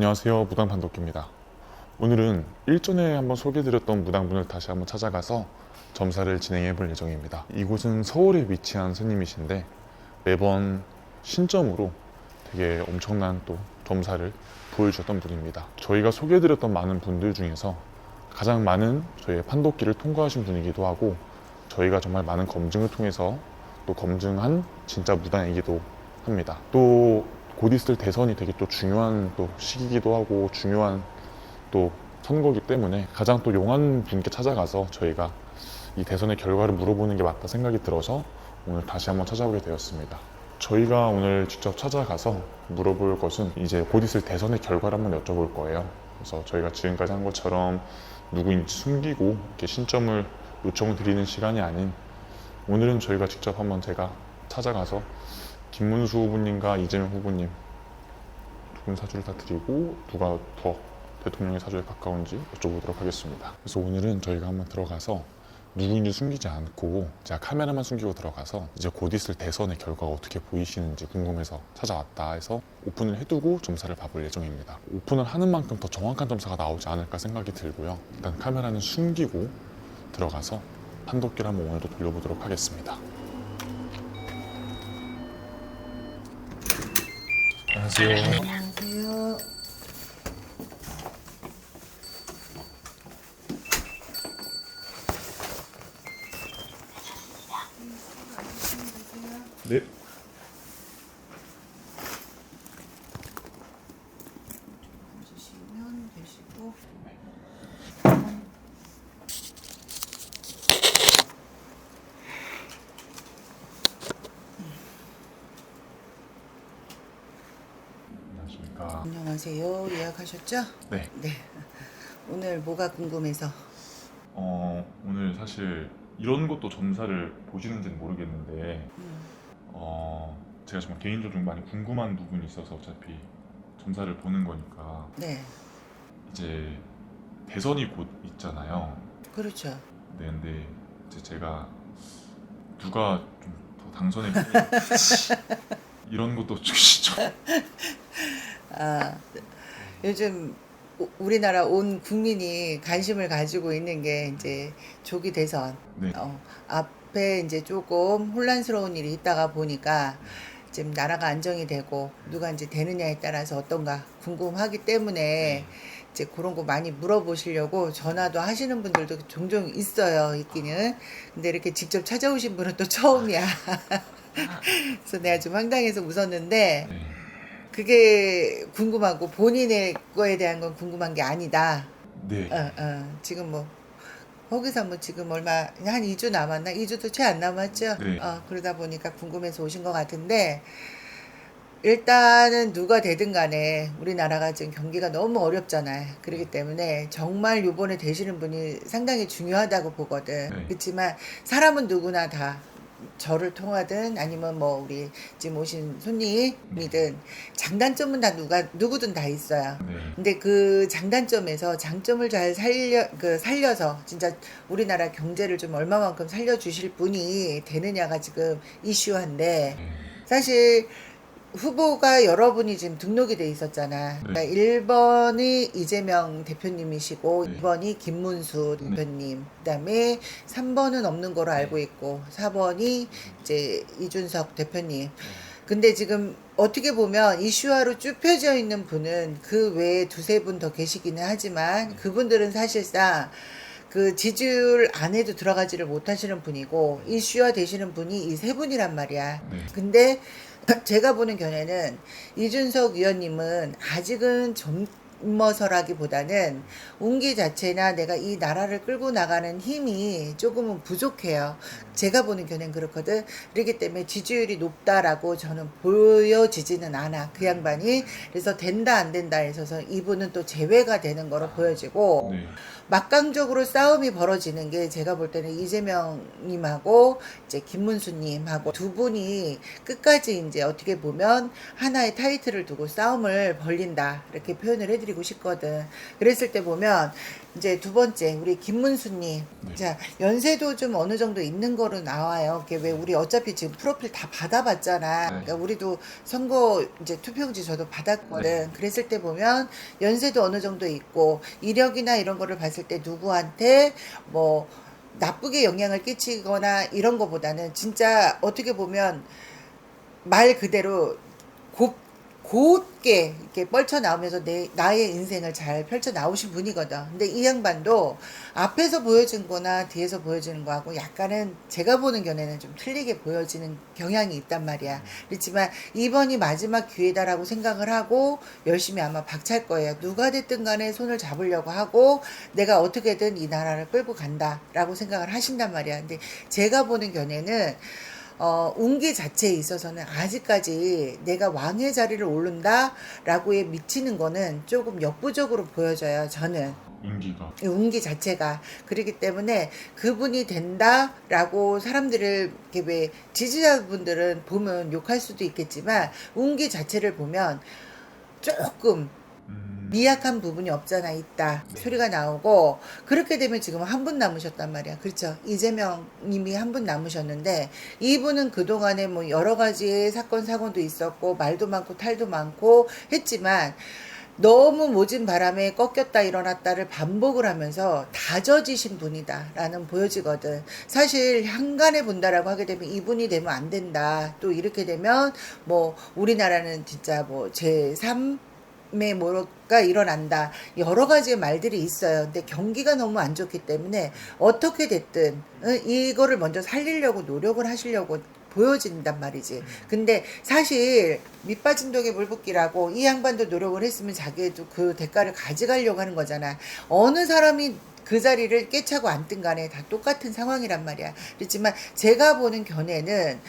안녕하세요, 무당판독기입니다. 오늘은 일전에 한번 소개해드렸던 무당분을 다시 한번 찾아가서 점사를 진행해 볼 예정입니다. 이곳은 서울에 위치한 스님이신데 매번 신점으로 되게 엄청난 또 점사를 보여주셨던 분입니다. 저희가 소개해드렸던 많은 분들 중에서 가장 많은 저희의 판독기를 통과하신 분이기도 하고, 저희가 정말 많은 검증을 통해서 또 검증한 진짜 무당이기도 합니다. 또 곧 있을 대선이 되게 또 중요한 또 시기이기도 하고 중요한 또 선거기 때문에 가장 또 용한 분께 찾아가서 저희가 이 대선의 결과를 물어보는 게 맞다 생각이 들어서 오늘 다시 한번 찾아오게 되었습니다. 저희가 오늘 직접 찾아가서 물어볼 것은 이제 곧 있을 대선의 결과를 한번 여쭤볼 거예요. 그래서 저희가 지금까지 한 것처럼 누구인지 숨기고 이렇게 신점을 요청을 드리는 시간이 아닌, 오늘은 저희가 직접 한번 제가 찾아가서 김문수 후보님과 이재명 후보님 두 분 사주를 다 드리고 누가 더 대통령의 사주에 가까운지 여쭤보도록 하겠습니다. 그래서 오늘은 저희가 한번 들어가서 누구인지 숨기지 않고 제가 카메라만 숨기고 들어가서 이제 곧 있을 대선의 결과가 어떻게 보이시는지 궁금해서 찾아왔다 해서 오픈을 해두고 점사를 봐볼 예정입니다. 오픈을 하는 만큼 더 정확한 점사가 나오지 않을까 생각이 들고요. 일단 카메라는 숨기고 들어가서 판독기를 한번 오늘도 돌려보도록 하겠습니다. 안녕하세요. 안녕하세요. 네. 주시면 되시고. 안녕하십니까. 안녕하세요. 예약하셨죠? 네. 네. 오늘 뭐가 궁금해서? 오늘 사실 이런 것도 점사를 보시는지는 모르겠는데 제가 정말 개인적으로 많이 궁금한 부분이 있어서 어차피 점사를 보는 거니까 네. 이제 대선이 곧 있잖아요. 그렇죠. 네, 근데 이제 제가 누가 좀 더 당선에 이런 것도 좀 아, 요즘 우리나라 온 국민이 관심을 가지고 있는 게 이제 조기 대선. 네. 앞에 이제 조금 혼란스러운 일이 있다가 보니까 지금 나라가 안정이 되고 누가 이제 되느냐에 따라서 어떤가 궁금하기 때문에 이제 그런 거 많이 물어보시려고 전화도 하시는 분들도 종종 있어요, 있기는. 근데 이렇게 직접 찾아오신 분은 또 처음이야. 그래서 내가 좀 황당해서 웃었는데, 네. 그게 궁금하고 본인의 거에 대한 건 궁금한 게 아니다. 네. 지금 뭐 거기서 뭐 지금 얼마 한 2주 남았나? 2주도 채 안 남았죠? 네. 그러다 보니까 궁금해서 오신 것 같은데, 일단은 누가 되든 간에 우리나라가 지금 경기가 너무 어렵잖아요. 그렇기 때문에 정말 요번에 되시는 분이 상당히 중요하다고 보거든. 네. 그렇지만 사람은 누구나 다 저를 통하든 아니면 뭐 우리 지금 오신 손님이든 장단점은 다 누구든 다 있어요. 네. 근데 그 장단점에서 장점을 잘 살려서 진짜 우리나라 경제를 좀 얼마만큼 살려주실 분이 되느냐가 지금 이슈한데, 네. 사실 후보가 여러분이 지금 등록이 돼 있었잖아. 그러니까 1번이 이재명 대표님이시고 네. 2번이 김문수 대표님, 그다음에 3번은 없는 거로 알고 있고 4번이 이제 이준석 대표님. 근데 지금 어떻게 보면 이슈화로 쭉 펴져 있는 분은 그 외에 두세 분 더 계시기는 하지만 그분들은 사실상 그 지지율 안에도 들어가지를 못하시는 분이고 이슈화 되시는 분이 이 세 분이란 말이야. 네. 근데 제가 보는 견해는 이준석 위원님은 아직은 젊어서라기보다는 운기 자체나 내가 이 나라를 끌고 나가는 힘이 조금은 부족해요. 제가 보는 견해는 그렇거든. 그렇기 때문에 지지율이 높다라고 저는 보여지지는 않아, 그 양반이. 그래서 된다 안 된다 해서 이분은 또 제외가 되는 거로 보여지고, 네. 막강적으로 싸움이 벌어지는 게 제가 볼 때는 이재명님하고 이제 김문수님하고 두 분이 끝까지 이제 어떻게 보면 하나의 타이틀을 두고 싸움을 벌린다, 이렇게 표현을 해드리고 말씀드리고 싶거든. 그랬을 때 보면 이제 두 번째 우리 김문수님, 네. 자 연세도 좀 어느 정도 있는 거로 나와요. 그게 왜 우리 어차피 지금 프로필 다 받아봤잖아. 네. 그러니까 우리도 선거 이제 투표용지 저도 받았거든. 네. 그랬을 때 보면 연세도 어느 정도 있고 이력이나 이런 거를 봤을 때 누구한테 뭐 나쁘게 영향을 끼치거나 이런 거보다는 진짜 어떻게 보면 말 그대로 곧게 이렇게 뻘쳐 나오면서 나의 인생을 잘 펼쳐 나오신 분이거든. 근데 이 양반도 앞에서 보여진 거나 뒤에서 보여지는 거하고 약간은 제가 보는 견해는 좀 틀리게 보여지는 경향이 있단 말이야. 그렇지만 이번이 마지막 기회다라고 생각을 하고 열심히 아마 박찰 거예요. 누가 됐든 간에 손을 잡으려고 하고 내가 어떻게든 이 나라를 끌고 간다라고 생각을 하신단 말이야. 근데 제가 보는 견해는 운기 자체에 있어서는 아직까지 내가 왕의 자리를 오른다라고에 미치는 거는 조금 역부족으로 보여져요. 저는. 운기가. 이 운기 자체가. 그렇기 때문에 그분이 된다라고 사람들을 이렇게 왜 지지자분들은 보면 욕할 수도 있겠지만 운기 자체를 보면 조금 미약한 부분이 없잖아 있다 소리가 나오고, 그렇게 되면 지금 한 분 남으셨단 말이야. 그렇죠. 이재명 님이 한 분 남으셨는데 이분은 그동안에 뭐 여러 가지의 사건 사고도 있었고 말도 많고 탈도 많고 했지만 너무 모진 바람에 꺾였다 일어났다를 반복을 하면서 다져지신 분이다라는 보여지거든. 사실 한간에 본다라고 하게 되면 이분이 되면 안 된다, 또 이렇게 되면 뭐 우리나라는 진짜 뭐 제3 의 뭐가 일어난다, 여러 가지의 말들이 있어요. 근데 경기가 너무 안 좋기 때문에 어떻게 됐든 이거를 먼저 살리려고 노력을 하시려고 보여진단 말이지. 근데 사실 밑빠진 독에 물 붓기라고 이 양반도 노력을 했으면 자기도 그 대가를 가져가려고 하는 거잖아. 어느 사람이 그 자리를 깨차고 앉든 간에 다 똑같은 상황이란 말이야. 그렇지만 제가 보는 견해는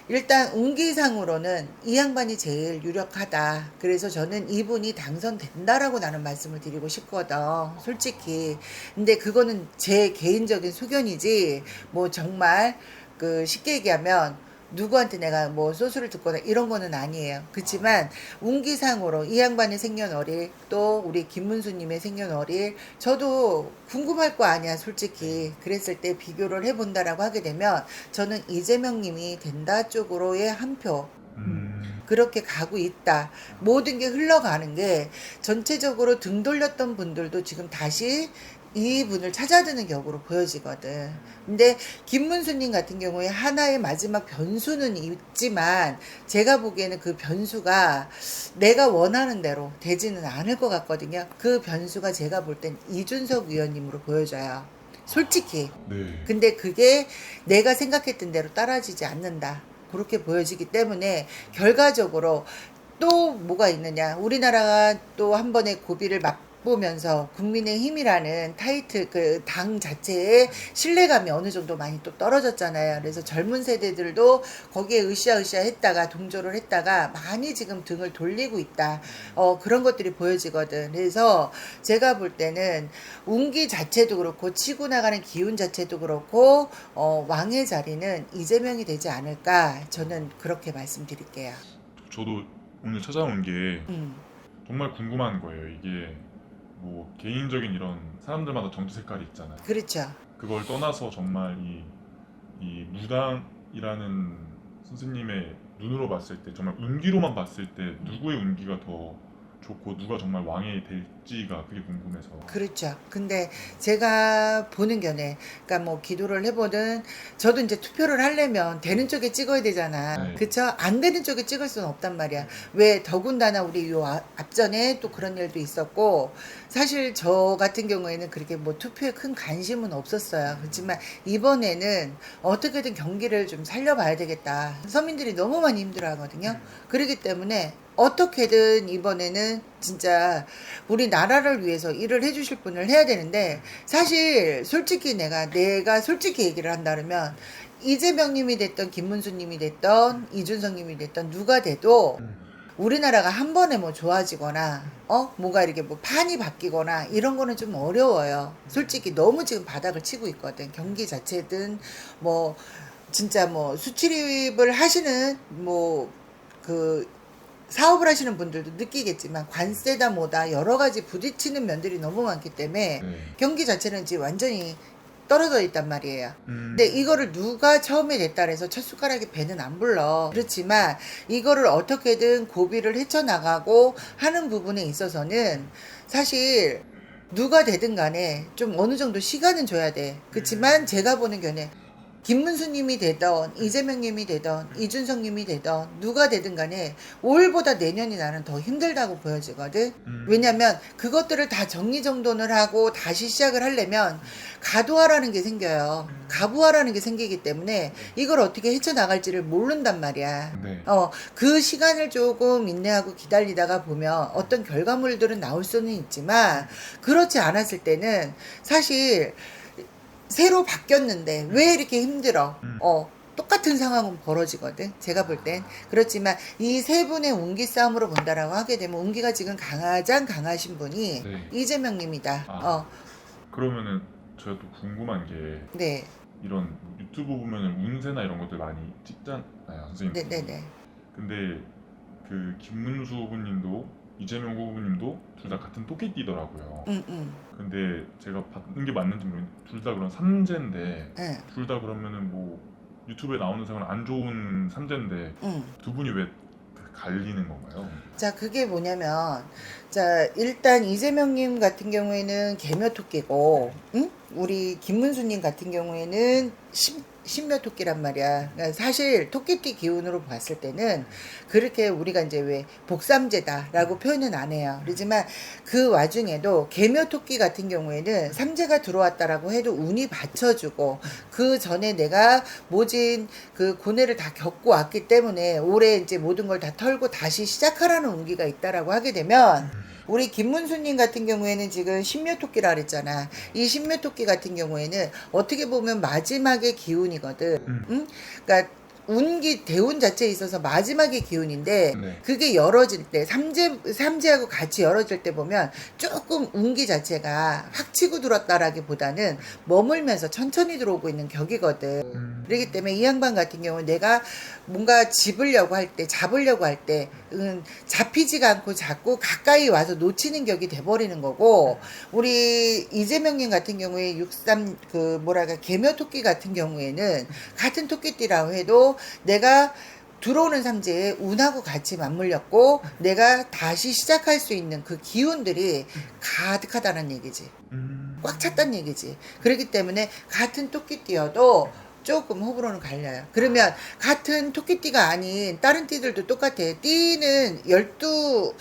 일단 운기상으로는 이 양반이 제일 유력하다. 그래서 저는 이분이 당선된다라고 나는 말씀을 드리고 싶거든, 솔직히. 근데 그거는 제 개인적인 소견이지 뭐 정말 그 쉽게 얘기하면 누구한테 내가 뭐 소수를 듣거나 이런 거는 아니에요. 그렇지만 운기상으로 이 양반의 생년월일, 또 우리 김문수님의 생년월일, 저도 궁금할 거 아니야 솔직히. 그랬을 때 비교를 해본다라고 하게 되면 저는 이재명님이 된다 쪽으로의 한 표, 그렇게 가고 있다. 모든 게 흘러가는 게 전체적으로 등 돌렸던 분들도 지금 다시 이분을 찾아드는 격으로 보여지거든. 근데 김문수님 같은 경우에 하나의 마지막 변수는 있지만 제가 보기에는 그 변수가 내가 원하는 대로 되지는 않을 것 같거든요. 그 변수가 제가 볼 땐 이준석 위원님으로 보여져요, 솔직히. 네. 근데 그게 내가 생각했던 대로 따라지지 않는다, 그렇게 보여지기 때문에 결과적으로 또 뭐가 있느냐, 우리나라가 또 한 번의 고비를 맛보면서 국민의힘이라는 타이틀, 그 당 자체의 신뢰감이 어느 정도 많이 또 떨어졌잖아요. 그래서 젊은 세대들도 거기에 으쌰으쌰 했다가 동조를 했다가 많이 지금 등을 돌리고 있다, 그런 것들이 보여지거든. 그래서 제가 볼 때는 운기 자체도 그렇고 치고 나가는 기운 자체도 그렇고 왕의 자리는 이재명이 되지 않을까, 저는 그렇게 말씀드릴게요. 저도 오늘 찾아온 게 음. 정말 궁금한 거예요. 이게 뭐 개인적인 이런 사람들마다 정치 색깔이 있잖아요. 그렇죠. 그걸 떠나서 정말 이 무당이라는 선생님의 눈으로 봤을 때, 정말 운기로만 봤을 때 누구의 운기가 더 좋고 누가 정말 왕이 될지가 그게 궁금해서. 그렇죠. 근데 제가 보는 견해, 그러니까 뭐 기도를 해보든, 저도 이제 투표를 하려면 되는 쪽에 찍어야 되잖아. 네. 그쵸? 안 되는 쪽에 찍을 수는 없단 말이야. 왜, 더군다나 우리 요 앞전에 또 그런 일도 있었고, 사실 저 같은 경우에는 그렇게 뭐 투표에 큰 관심은 없었어요. 그렇지만 이번에는 어떻게든 경기를 좀 살려봐야 되겠다. 서민들이 너무 많이 힘들어 하거든요. 그렇기 때문에 어떻게든 이번에는 진짜 우리 나라를 위해서 일을 해주실 분을 해야 되는데, 사실 솔직히 내가 솔직히 얘기를 한다면 이재명님이 됐던 김문수님이 됐던 이준석님이 됐던 누가 돼도 우리나라가 한 번에 뭐 좋아지거나 뭔가 이렇게 뭐 판이 바뀌거나 이런 거는 좀 어려워요. 솔직히 너무 지금 바닥을 치고 있거든. 경기 자체든 뭐 진짜 뭐 수출입을 하시는 뭐 그 사업을 하시는 분들도 느끼겠지만 관세다 뭐다 여러 가지 부딪히는 면들이 너무 많기 때문에 네. 경기 자체는 지금 완전히 떨어져 있단 말이에요. 근데 이거를 누가 처음에 냈다 해서 첫 숟가락에 배는 안 불러. 그렇지만 이거를 어떻게든 고비를 헤쳐나가고 하는 부분에 있어서는 사실 누가 되든 간에 좀 어느 정도 시간은 줘야 돼. 그렇지만 제가 보는 견해 김문수님이 되던 이재명님이 되던 이준석님이 되던 누가 되든 간에 올보다 내년이 나는 더 힘들다고 보여지거든. 왜냐면 그것들을 다 정리정돈을 하고 다시 시작을 하려면 가도화라는 게 생겨요. 가부화라는 게 생기기 때문에 이걸 어떻게 헤쳐나갈지를 모른단 말이야. 네. 그 시간을 조금 인내하고 기다리다가 보면 어떤 결과물들은 나올 수는 있지만 그렇지 않았을 때는 사실 새로 바뀌었는데 왜 이렇게 힘들어? 똑같은 상황은 벌어지거든. 제가 볼 땐. 그렇지만 이 세 분의 운기 싸움으로 본다라고 하게 되면 운기가 지금 가장 강하신 분이 네. 이재명님이다. 그러면은 제가 또 궁금한 게 네. 이런 유튜브 보면은 운세나 이런 것들 많이 찍잖아요, 선생님. 네네네. 근데 그 김문수 후보님도 이재명 후보님도 둘 다 같은 토끼띠더라고요. 근데 제가 받는 게 맞는지 모르겠는데 둘 다 그런 삼재인데 응. 둘 다 그러면은 뭐 유튜브에 나오는 상은 안 좋은 삼재인데 응. 두 분이 왜 갈리는 건가요? 자, 그게 뭐냐면, 자, 일단 이재명님 같은 경우에는 개묘토끼고, 응? 우리 김문수님 같은 경우에는 신묘토끼란 말이야. 그러니까 사실 토끼띠 기운으로 봤을 때는 그렇게 우리가 이제 왜 복삼재다라고 표현은 안 해요. 그렇지만 그 와중에도 개묘토끼 같은 경우에는 삼재가 들어왔다라고 해도 운이 받쳐주고 그 전에 내가 모진 그 고뇌를 다 겪고 왔기 때문에 올해 이제 모든 걸 다 털고 다시 시작하라는 운기가 있다라고 하게 되면 우리 김문수님 같은 경우에는 지금 신묘토끼라 그랬잖아. 이 신묘토끼 같은 경우에는 어떻게 보면 마지막의 기운이거든. 응? 그러니까 운기 대운 자체에 있어서 마지막의 기운인데 네. 그게 열어질 때 삼재하고 같이 열어질 때 보면 조금 운기 자체가 확 치고 들었다라기보다는 머물면서 천천히 들어오고 있는 격이거든. 그렇기 때문에 이 양반 같은 경우는 내가 뭔가 잡으려고 할 때 잡히지가 않고 자꾸 가까이 와서 놓치는 격이 돼버리는 거고 우리 이재명님 같은 경우에 63 그 뭐랄까 개묘토끼 같은 경우에는 같은 토끼띠라고 해도 내가 들어오는 삼재에 운하고 같이 맞물렸고 내가 다시 시작할 수 있는 그 기운들이 가득하다는 얘기지. 꽉 찼다는 얘기지. 그렇기 때문에 같은 토끼띠여도 조금 호불호는 갈려요. 그러면 같은 토끼띠가 아닌 다른 띠들도 똑같아. 띠는 12,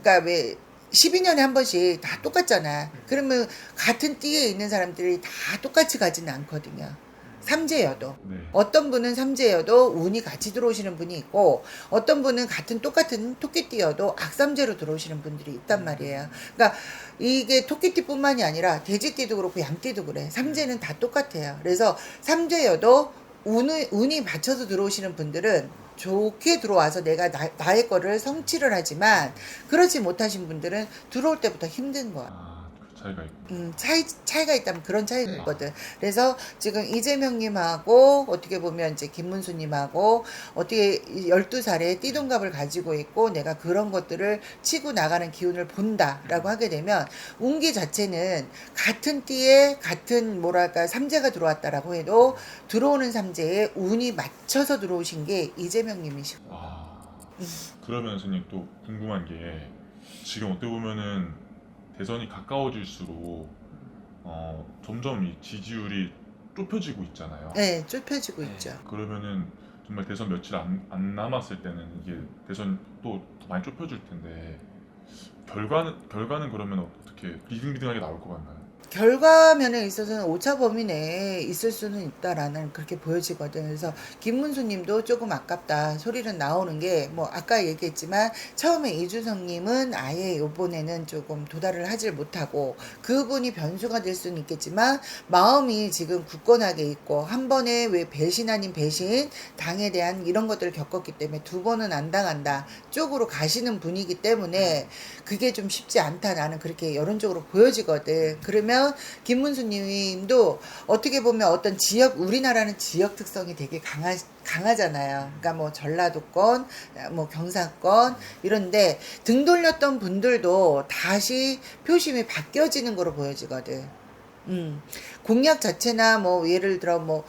그러니까 왜 12년에 한 번씩 다 똑같잖아. 그러면 같은 띠에 있는 사람들이 다 똑같이 가지는 않거든요. 삼재여도. 네. 어떤 분은 삼재여도 운이 같이 들어오시는 분이 있고 어떤 분은 같은 똑같은 토끼띠여도 악삼재로 들어오시는 분들이 있단 말이에요. 그러니까 이게 토끼띠뿐만이 아니라 돼지띠도 그렇고 양띠도 그래. 삼재는 다 똑같아요. 그래서 삼재여도 운이 맞춰서 들어오시는 분들은 좋게 들어와서 내가 나의 거를 성취를 하지만 그렇지 못하신 분들은 들어올 때부터 힘든 거야. 그 차이가 있고. 차이가 있다면 그런 차이가 있거든. 그래서 지금 이재명님하고 어떻게 보면 이제 김문수님하고 어떻게 12살에 띠동갑을 가지고 있고 내가 그런 것들을 치고 나가는 기운을 본다라고 하게 되면 운기 자체는 같은 띠에 같은 뭐랄까 삼재가 들어왔다라고 해도 들어오는 삼재에 운이 맞춰서 들어오신 게 이재명님이시고. 그러면 선생님 또 궁금한 게 지금 어떻게 보면은 대선이 가까워질수록 점점 이 지지율이 좁혀지고 있잖아요. 네, 좁혀지고 있죠. 그러면은 정말 대선 며칠 안 남았을 때는 이게 대선 또 더 많이 좁혀질 텐데 결과는 그러면 어떻게 비등비등하게 나올 것 같나요? 결과면에 있어서는 오차 범위 내에 있을 수는 있다라는 그렇게 보여지거든. 그래서 김문수님도 조금 아깝다 소리는 나오는 게 뭐 아까 얘기했지만 처음에 이준석님은 아예 이번에는 조금 도달을 하질 못하고 그분이 변수가 될 수는 있겠지만 마음이 지금 굳건하게 있고 한 번에 왜 배신 아닌 배신 당에 대한 이런 것들을 겪었기 때문에 두 번은 안 당한다 쪽으로 가시는 분이기 때문에 그게 좀 쉽지 않다 나는 그렇게 여론적으로 보여지거든. 그러면 보면 김문수 님도 어떻게 보면 어떤 지역, 우리나라는 지역 특성이 되게 강하잖아요. 그러니까 뭐 전라도권, 뭐 경상권 이런데 등 돌렸던 분들도 다시 표심이 바뀌어지는 거로 보여지거든. 공약 자체나 뭐 예를 들어 뭐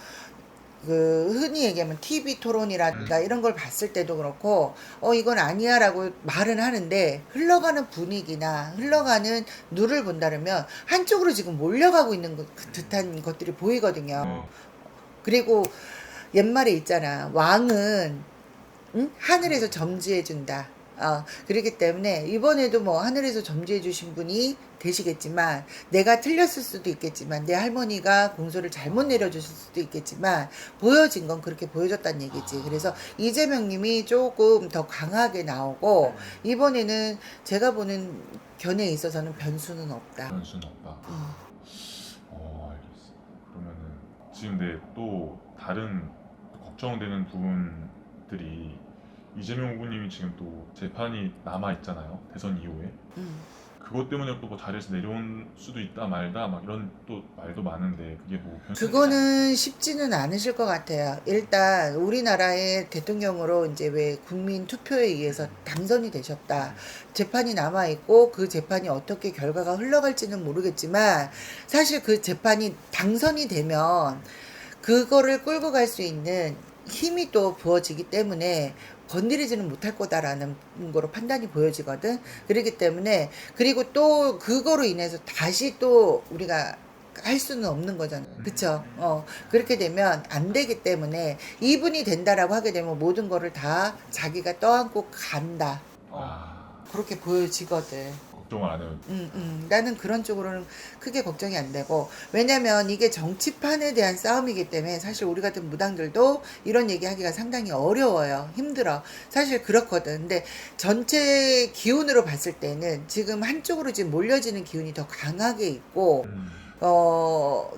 그 흔히 얘기하면 TV 토론이라든가 이런 걸 봤을 때도 그렇고 이건 아니야라고 말은 하는데 흘러가는 분위기나 흘러가는 누를 본다면 한쪽으로 지금 몰려가고 있는 듯한 것들이 보이거든요. 그리고 옛말에 있잖아. 왕은 하늘에서 점지해 준다. 그렇기 때문에 이번에도 뭐 하늘에서 점지해 주신 분이 되시겠지만 내가 틀렸을 수도 있겠지만 내 할머니가 공소를 잘못 내려주실 수도 있겠지만 보여진 건 그렇게 보여줬다는 얘기지. 그래서 이재명 님이 조금 더 강하게 나오고 이번에는 제가 보는 견해에 있어서는 변수는 없다. 변수는 없다. 알겠어. 그러면은 지금 근데 또 다른 걱정되는 부분들이 이재명 후보님이 지금 또 재판이 남아 있잖아요. 대선 이후에. 그것 때문에 또 뭐 자리에서 내려올 수도 있다 말다 막 이런 또 말도 많은데 그게 뭐 그거는 쉽지는 않으실 것 같아요. 일단 우리나라의 대통령으로 이제 왜 국민 투표에 의해서 당선이 되셨다. 재판이 남아 있고 그 재판이 어떻게 결과가 흘러갈지는 모르겠지만 사실 그 재판이 당선이 되면 그거를 끌고 갈 수 있는 힘이 또 부어지기 때문에 건드리지는 못할 거다라는 거로 판단이 보여지거든. 그렇기 때문에 그리고 또 그거로 인해서 다시 또 우리가 할 수는 없는 거잖아. 그쵸? 그렇게 되면 안 되기 때문에 이분이 된다라고 하게 되면 모든 거를 다 자기가 떠안고 간다. 그렇게 보여지거든. 걱정을 안 해요. 나는 그런 쪽으로는 크게 걱정이 안 되고 왜냐면 이게 정치판에 대한 싸움이기 때문에 사실 우리 같은 무당들도 이런 얘기하기가 상당히 어려워요. 힘들어. 사실 그렇거든. 근데 전체 기운으로 봤을 때는 지금 한쪽으로 지금 몰려지는 기운이 더 강하게 있고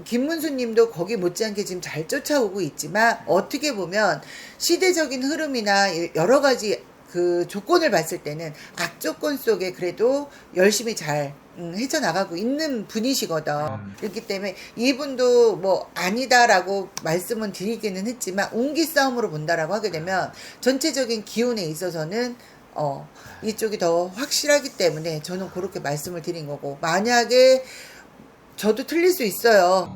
김문수 님도 거기 못지않게 지금 잘 쫓아오고 있지만 어떻게 보면 시대적인 흐름이나 여러 가지 그 조건을 봤을 때는 악조건 속에 그래도 열심히 잘 헤쳐나가고 있는 분이시거든. 그렇기 때문에 이분도 뭐 아니다라고 말씀은 드리기는 했지만 운기 싸움으로 본다라고 하게 되면 전체적인 기운에 있어서는 이쪽이 더 확실하기 때문에 저는 그렇게 말씀을 드린 거고 만약에 저도 틀릴 수 있어요.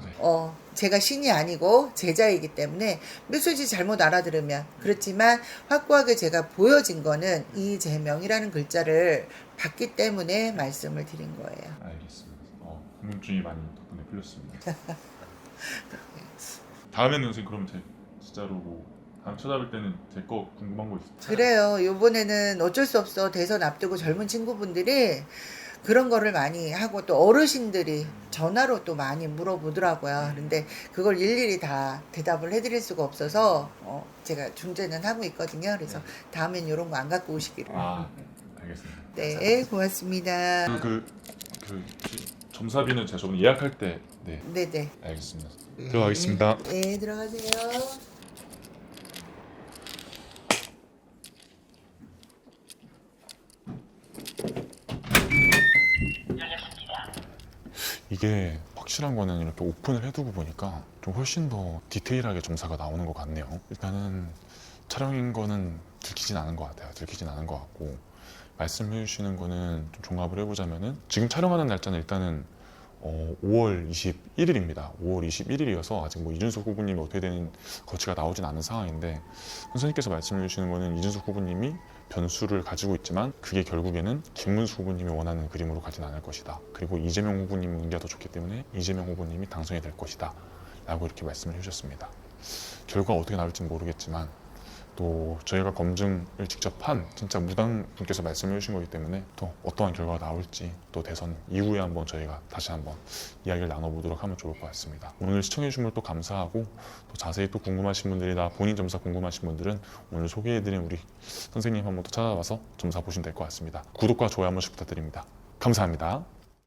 제가 신이 아니고 제자이기 때문에 메시지 잘못 알아들으면 그렇지만 확고하게 제가 보여진 거는 이재명이라는 글자를 봤기 때문에 말씀을 드린 거예요. 알겠습니다. 궁금증이 많이 덕분에 풀렸습니다. 다음에는 선생님 그러면 진짜로 뭐 다음 찾아뵐 때는 제 거 궁금한 거 있어요? 그래요. 요번에는 어쩔 수 없어. 대선 앞두고 젊은 친구분들이 그런 거를 많이 하고 또 어르신들이 전화로 또 많이 물어보더라고요. 그런데 그걸 일일이 다 대답을 해드릴 수가 없어서 제가 중재는 하고 있거든요. 그래서 다음엔 이런 거 안 갖고 오시기를. 알겠습니다. 네, 고맙습니다. 그 점사비는 제가 저번에 예약할 때 네네. 알겠습니다. 들어가겠습니다. 네, 들어가세요. 이게 확실한 거는 이렇게 오픈을 해두고 보니까 좀 훨씬 더 디테일하게 점사가 나오는 것 같네요. 일단은 촬영인 거는 들키진 않은 것 같아요. 들키진 않은 것 같고 말씀해 주시는 거는 좀 종합을 해보자면은 지금 촬영하는 날짜는 일단은 5월 21일입니다. 5월 21일이어서 아직 뭐 이준석 후보님이 어떻게 되는 거치가 나오진 않은 상황인데 선생님께서 말씀해 주시는 거는 이준석 후보님이 변수를 가지고 있지만 그게 결국에는 김문수 후보님이 원하는 그림으로 가진 않을 것이다. 그리고 이재명 후보님 운기가 더 좋기 때문에 이재명 후보님이 당선이 될 것이다. 라고 이렇게 말씀을 해주셨습니다. 결과가 어떻게 나올지 모르겠지만 또 저희가 검증을 직접 한 진짜 무당분께서 말씀해 주신 거기 때문에 또 어떠한 결과가 나올지 또 대선 이후에 한번 저희가 다시 한번 이야기를 나눠보도록 하면 좋을 것 같습니다. 오늘 시청해 주신 걸 또 감사하고 또 자세히 또 궁금하신 분들이나 본인 점사 궁금하신 분들은 오늘 소개해드린 우리 선생님 한번 또 찾아와서 점사 보시면 될 것 같습니다. 구독과 좋아요 한 번씩 부탁드립니다. 감사합니다.